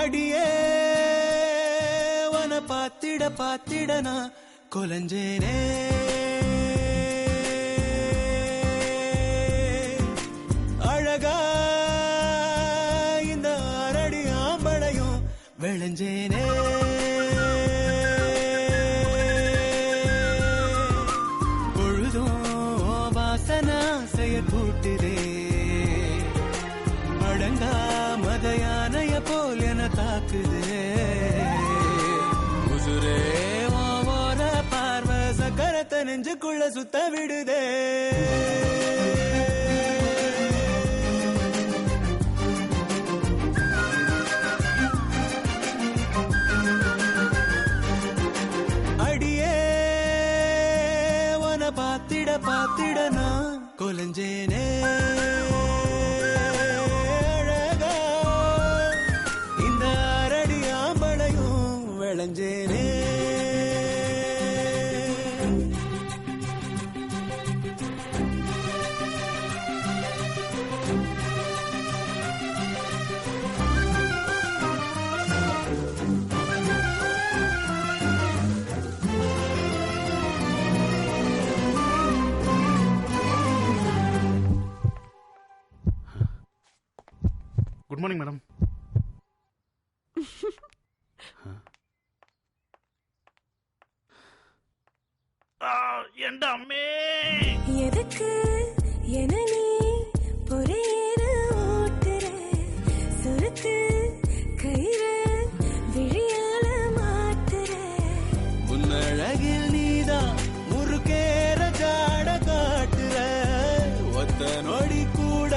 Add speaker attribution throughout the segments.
Speaker 1: அடியே வன பாத்திட பாத்திடனா கொலஞ்சேனே அழகா இந்த அரடி ஆம்பளையும் விளைஞ்சேனே பொழுதும் வாசனாசைய கூட்டுதே அடங்கா மதையானைய போல் என தாக்குதே உசுரே ஓர பார்வை சக்கரத்தை நெஞ்சுக்குள்ள சுத்த விடுதே அடியே வன பாத்திட பாத்திட நான் கொலஞ்சேனே விளைஞ்சேனே
Speaker 2: குட் மார்னிங் மேடம்.
Speaker 3: எதுக்கு என நீ பொறையேறு ஓட்டுற சுருக்கு கயிறு விழியால மாட்டுற
Speaker 1: உன்னழகில் நீதான் முறுக்கேற ஜாட காட்டுற ஒத்த நொடி கூட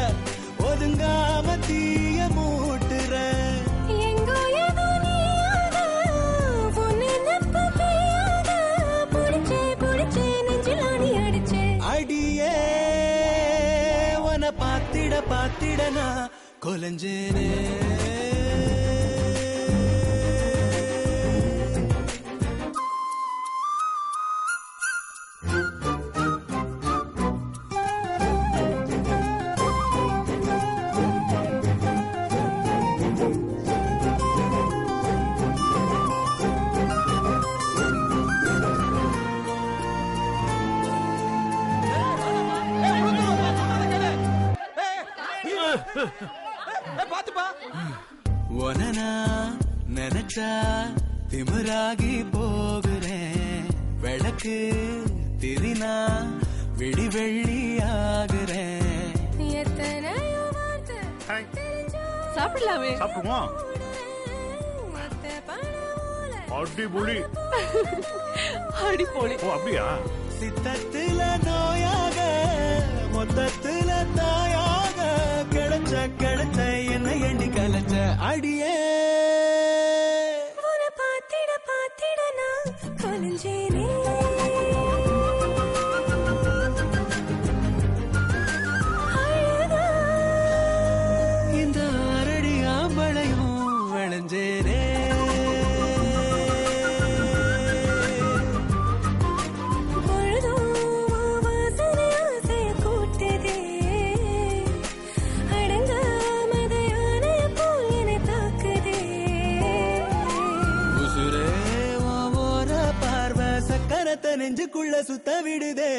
Speaker 1: ஒதுங்காம தீய மூட்டுற பாத்திட பாத்திடனா கொலஞ்சேனே ஒனனா நினைச்சா திமிராகி போகிறேன் விளக்கு திரினா விடி வெள்ளி ஆகுறேன்
Speaker 2: சாப்பிடலாமே. சாப்பிடுவோம். அடிபொலி
Speaker 3: அடிபொலி.
Speaker 2: ஓ அப்படியா?
Speaker 1: சித்தத்துல நோயாக மொத்தத்துல தாயாக கிடைச்ச கிடைச்ச என்ன எண்ணி கலைச்ச அடியே
Speaker 3: பாத்திட பாத்திட நான் கொலஞ்சேனே
Speaker 1: இந்த அரடி ஆம்பளையும் விளைஞ்சேனே நெஞ்சுக்குள்ள சுத்த விடுதே